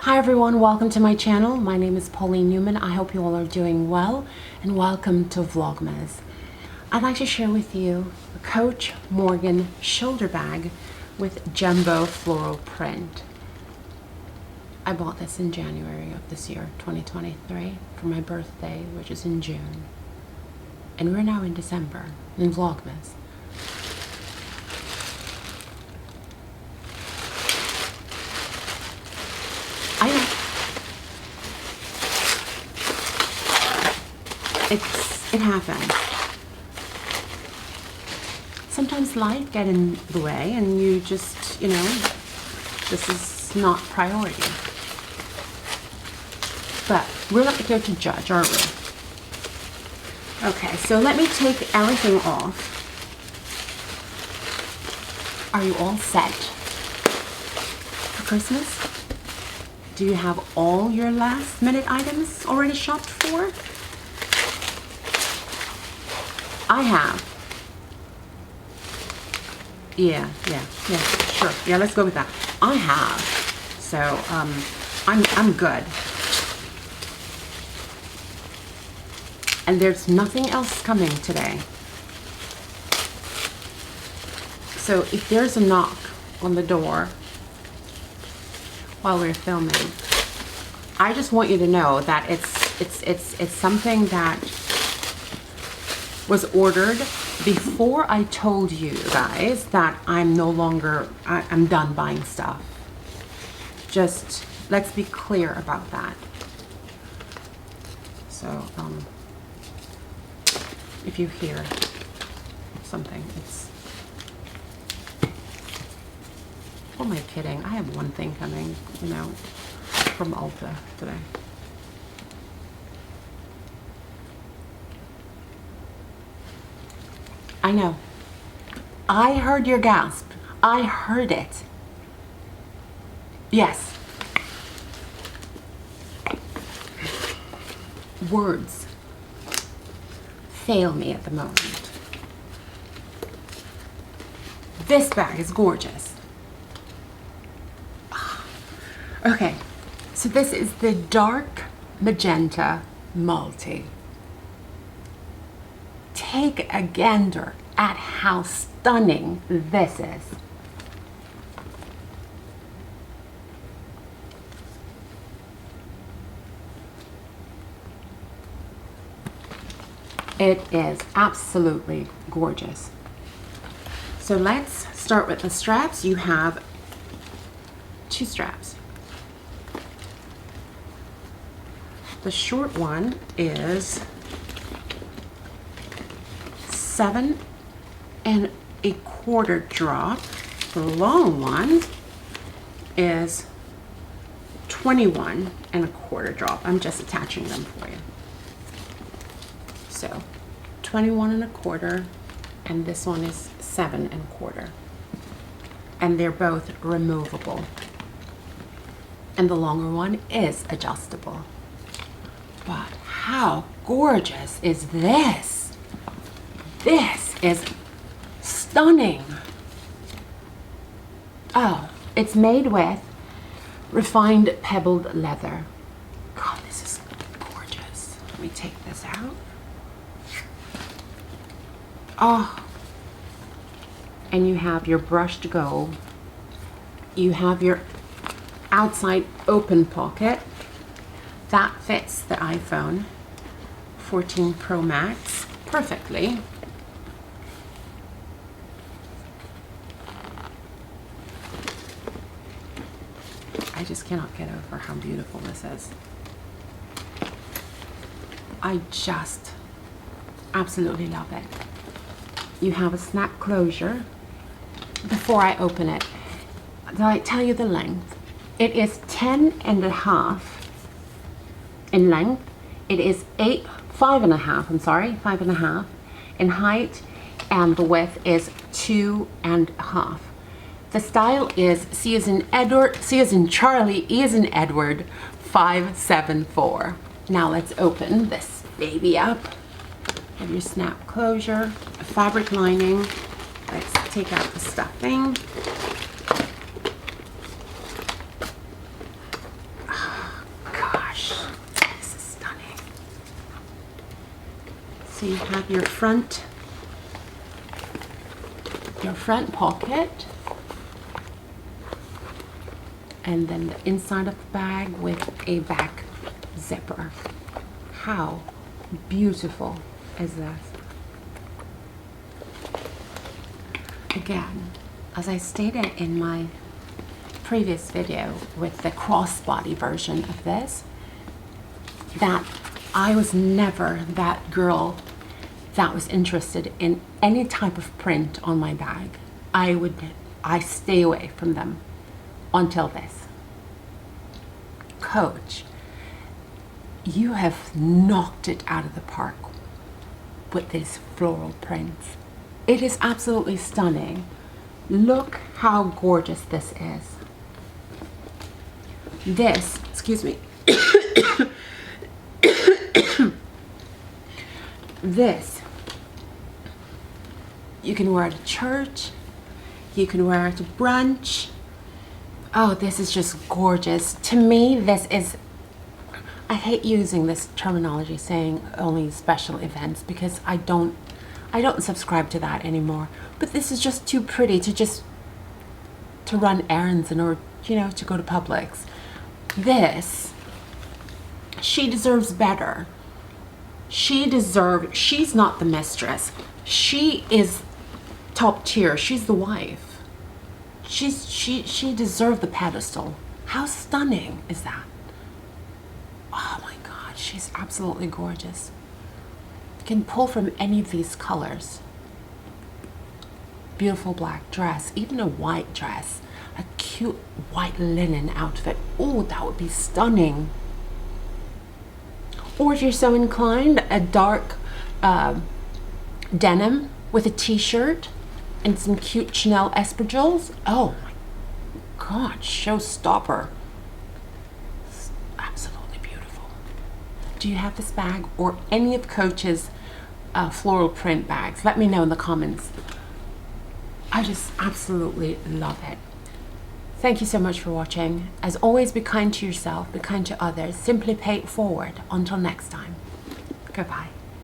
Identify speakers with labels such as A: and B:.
A: Hi everyone, welcome to my channel. My name is Pauline Newman. I hope you all are doing well and welcome to Vlogmas. I'd like to share with you a Coach Morgan shoulder bag with jumbo floral print. I bought this in January of this year, 2023, for my birthday, which is in June. And we're now in December, in Vlogmas. I know. It happens. Sometimes life gets in the way and you just, this is not priority. But we're not here to judge, are we? Okay, so let me take everything off. Are you all set for Christmas? Do you have all your last minute items already shopped for? I have. Yeah, sure. Yeah, let's go with that. I have. So, I'm good. And there's nothing else coming today. So if there's a knock on the door while we're filming, I just want you to know that it's something that was ordered before I told you guys that I'm done buying stuff. Just let's be clear about that. So if you hear something, it's, who am I kidding? I have one thing coming, from Ulta today. I know. I heard your gasp. I heard it. Yes. Words fail me at the moment. This bag is gorgeous. Okay, so this is the dark magenta multi. Take a gander at how stunning this is. It is absolutely gorgeous. So let's start with the straps. You have two straps. The short one is 7 1/4 drop. The long one is 21 1/4 drop. I'm just attaching them for you. So 21 1/4, and this one is 7 1/4. And they're both removable. And the longer one is adjustable. But how gorgeous is this? This is stunning. Oh, it's made with refined pebbled leather. God, this is gorgeous. Let me take this out. Oh, and you have your brushed gold. You have your outside open pocket. That fits the iPhone 14 Pro Max perfectly. I just cannot get over how beautiful this is. I just absolutely love it. You have a snap closure. Before I open it, did I tell you the length? It is 10 1/2 in length. It is 5 1/2 in height, and the width is 2 1/2. The style is C as in Edward, C as in Charlie, E as in Edward, 574. Now let's open this baby up. Have your snap closure, a fabric lining. Let's take out the stuffing. So you have your front pocket, and then the inside of the bag with a back zipper. How beautiful is this? Again, as I stated in my previous video with the crossbody version of this, that I was never that girl that was interested in any type of print on my bag. I stay away from them until this. Coach, you have knocked it out of the park with these floral prints. It is absolutely stunning. Look how gorgeous this is. This, excuse me, this, you can wear it to church, you can wear it to brunch. Oh, this is just gorgeous. To me, this is, I hate using this terminology saying only special events, because I don't subscribe to that anymore. But this is just too pretty to run errands in, or, you know, to go to Publix. This, she deserves better. She's not the mistress. She is top tier. She's the wife. She deserved the pedestal. How stunning is that? Oh my God, she's absolutely gorgeous. You can pull from any of these colors. Beautiful black dress, even a white dress, a cute white linen outfit. Oh, that would be stunning. Or if you're so inclined, a dark denim with a t-shirt and some cute Chanel espadrilles. Oh my God, showstopper. It's absolutely beautiful. Do you have this bag or any of Coach's floral print bags? Let me know in the comments. I just absolutely love it. Thank you so much for watching. As always, be kind to yourself, be kind to others. Simply pay it forward. Until next time. Goodbye.